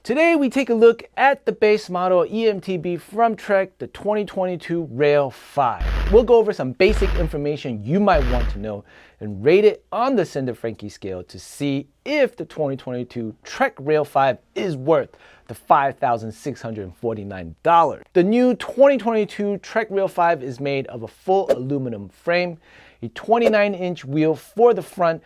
Today we take a look at the base model eMTB from Trek, the 2022 Rail 5. We'll go over some basic information you might want to know and rate it on the Cinder Frankie scale to see if the 2022 Trek Rail 5 is worth the $5,649. The new 2022 Trek Rail 5 is made of a full aluminum frame, a 29-inch wheel for the front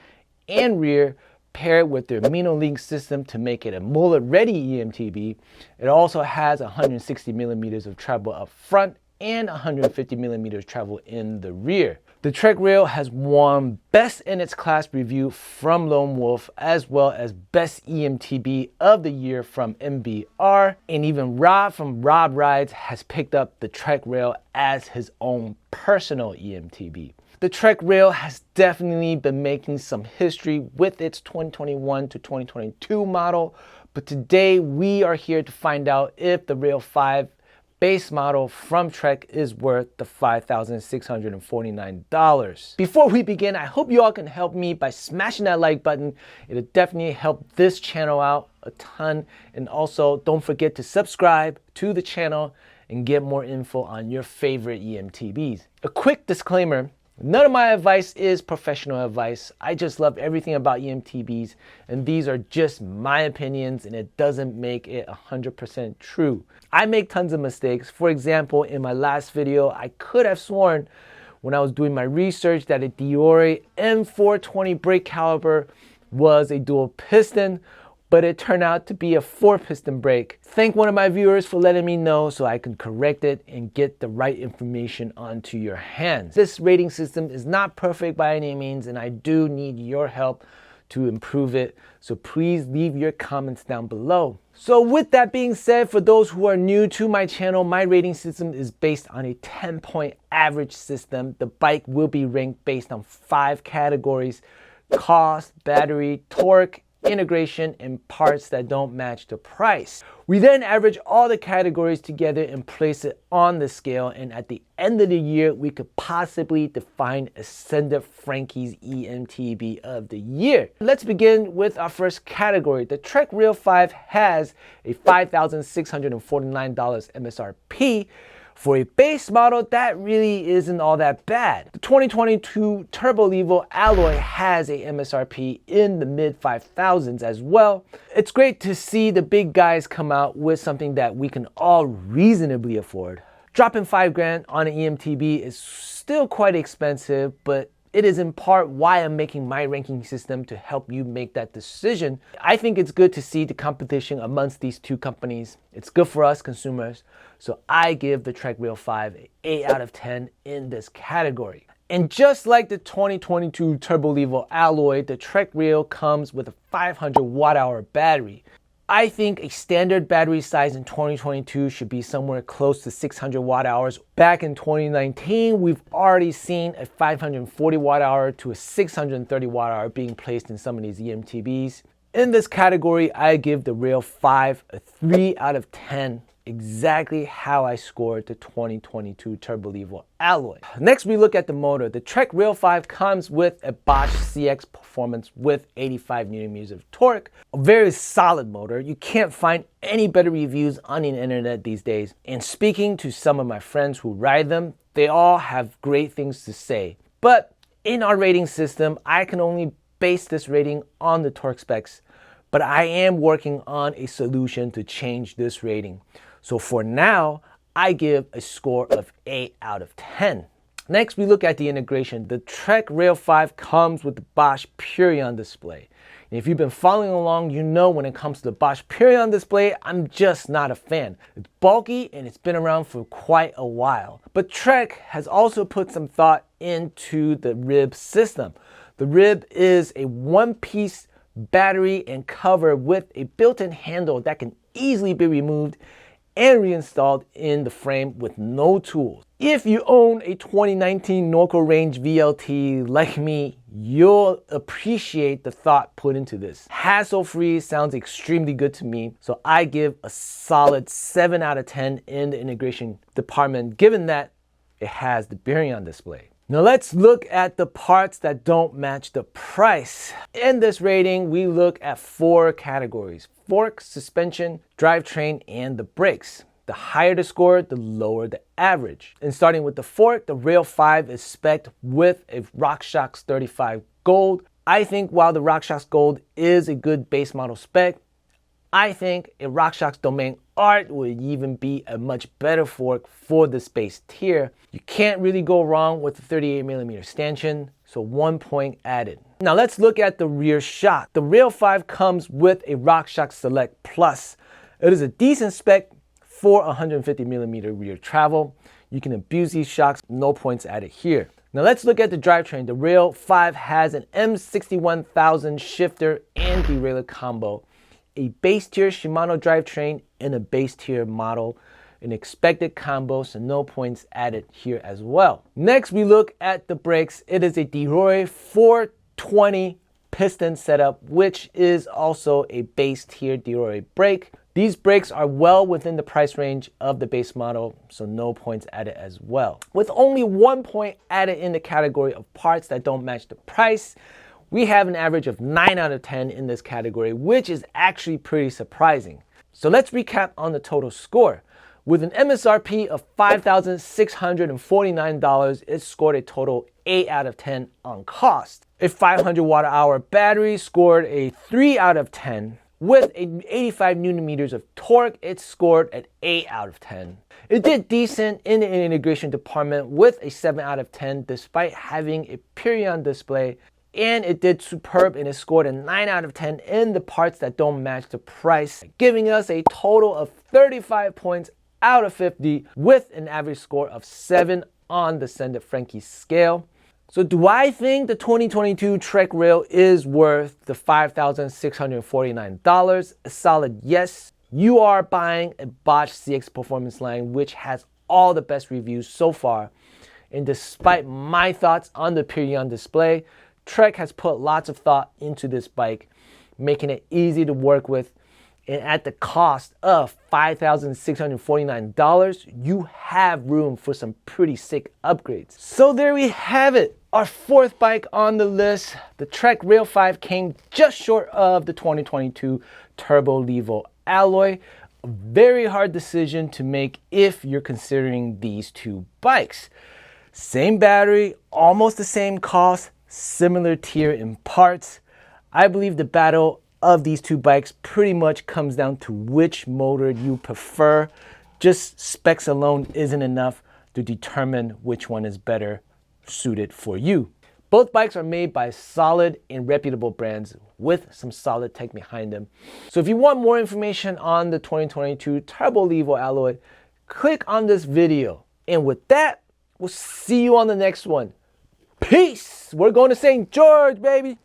and rear, paired with their MinoLink system to make it a mullet-ready eMTB. It also has 160 millimeters of travel up front and 150 millimeters travel in the rear. The Trek Rail has won Best in its Class review from Lone Wolf, as well as Best eMTB of the Year from MBR, and even Rob from Rob Rides has picked up the Trek Rail as his own personal eMTB. The Trek Rail has definitely been making some history with its 2021 to 2022 model, but today we are here to find out if the Rail 5 base model from Trek is worth the $5,649. Before we begin, I hope you all can help me by smashing that like button. It'll definitely help this channel out a ton. And also don't forget to subscribe to the channel and get more info on your favorite eMTBs. A quick disclaimer. None of my advice is professional advice. I just love everything about eMTBs, and these are just my opinions, and it doesn't make it 100% true. I make tons of mistakes. For example, in my last video, I could have sworn when I was doing my research that a Diore M420 brake caliper was a dual piston, but it turned out to be a 4-piston brake. Thank one of my viewers for letting me know so I can correct it and get the right information onto your hands. This rating system is not perfect by any means, and I do need your help to improve it. So please leave your comments down below. So with that being said, for those who are new to my channel, my rating system is based on a 10-point average system. The bike will be ranked based on 5 categories: cost, battery, torque, integration, and parts that don't match the price. We then average all the categories together and place it on the scale, and at the end of the year we could possibly define a Cinder Frankie's eMTB of the year. Let's begin with our first category. The Trek Rail 5 has a $5,649 MSRP. For a base model, that really isn't all that bad. The 2022 Turbo Levo alloy has a MSRP in the mid 5,000s as well. It's great to see the big guys come out with something that we can all reasonably afford. Dropping $5,000 on an eMTB is still quite expensive, but it is in part why I'm making my ranking system to help you make that decision. I think it's good to see the competition amongst these two companies. It's good for us consumers. So I give the Trek Rail 5 an 8 out of 10 in this category. And just like the 2022 Turbo Levo alloy, the Trek Rail comes with a 500 watt-hour battery. I think a standard battery size in 2022 should be somewhere close to 600 watt-hours. Back in 2019, we've already seen a 540 watt-hour to a 630 watt-hour being placed in some of these eMTBs. In this category, I give the Rail 5 a 3 out of 10. Exactly how I scored the 2022 Turbo Levo alloy. Next, we look at the motor. The Trek Rail 5 comes with a Bosch CX Performance with 85 Nm of torque. A very solid motor. You can't find any better reviews on the internet these days. And speaking to some of my friends who ride them, they all have great things to say. But in our rating system, I can only base this rating on the torque specs. But I am working on a solution to change this rating. So for now, I give a score of 8 out of 10. Next, we look at the integration. The Trek Rail 5 comes with the Bosch Purion display. And if you've been following along, you know when it comes to the Bosch Purion display, I'm just not a fan. It's bulky and it's been around for quite a while. But Trek has also put some thought into the rib system. The rib is a one-piece battery and cover with a built-in handle that can easily be removed and reinstalled in the frame with no tools. If you own a 2019 Norco Range VLT like me, you'll appreciate the thought put into this. Hassle-free sounds extremely good to me, so I give a solid 7 out of 10 in the integration department, given that it has the Purion display. Now let's look at the parts that don't match the price. In this rating, we look at 4 categories: fork, suspension, drivetrain, and the brakes. The higher the score, the lower the average. And starting with the fork, the Rail 5 is spec'd with a RockShox 35 Gold. I think while the RockShox Gold is a good base model spec, I think a RockShox Domain Art would even be a much better fork for this base tier. You can't really go wrong with the 38mm stanchion, so 1 point added. Now let's look at the rear shock. The Rail 5 comes with a RockShox Select Plus. It is a decent spec for 150mm rear travel. You can abuse these shocks, no points added here. Now let's look at the drivetrain. The Rail 5 has an M61000 shifter and derailleur combo, a base tier Shimano drivetrain and a base tier model, an expected combo, so no points added here as well. Next, we look at the brakes. It is a DeRoy 420 piston setup, which is also a base tier DeRoy brake. These brakes are well within the price range of the base model, so no points added as well. With only 1 point added in the category of parts that don't match the price, we have an average of 9 out of 10 in this category, which is actually pretty surprising. So let's recap on the total score. With an MSRP of $5,649, it scored a total 8 out of 10 on cost. A 500 watt-hour battery scored a 3 out of 10. With 85 newton meters of torque, it scored at 8 out of 10. It did decent in the integration department with a 7 out of 10 despite having a Purion display, and it did superb and it scored a 9 out of 10 in the parts that don't match the price, giving us a total of 35 points out of 50 with an average score of 7 on the Send It Frankie scale. So do I think the 2022 Trek Rail is worth the $5,649? A solid yes. You are buying a Bosch CX Performance line, which has all the best reviews so far. And despite my thoughts on the Purion display, Trek has put lots of thought into this bike, making it easy to work with. And at the cost of $5,649, you have room for some pretty sick upgrades. So there we have it, our 4th bike on the list. The Trek Rail 5 came just short of the 2022 Turbo Levo alloy. A very hard decision to make if you're considering these 2 bikes. Same battery, almost the same cost, similar tier in parts. I believe the battle of these 2 bikes pretty much comes down to which motor you prefer. Just specs alone isn't enough to determine which one is better suited for you. Both bikes are made by solid and reputable brands with some solid tech behind them. So if you want more information on the 2022 Turbo Levo alloy, click on this video. And with that, we'll see you on the next one. Peace! We're going to St. George, baby!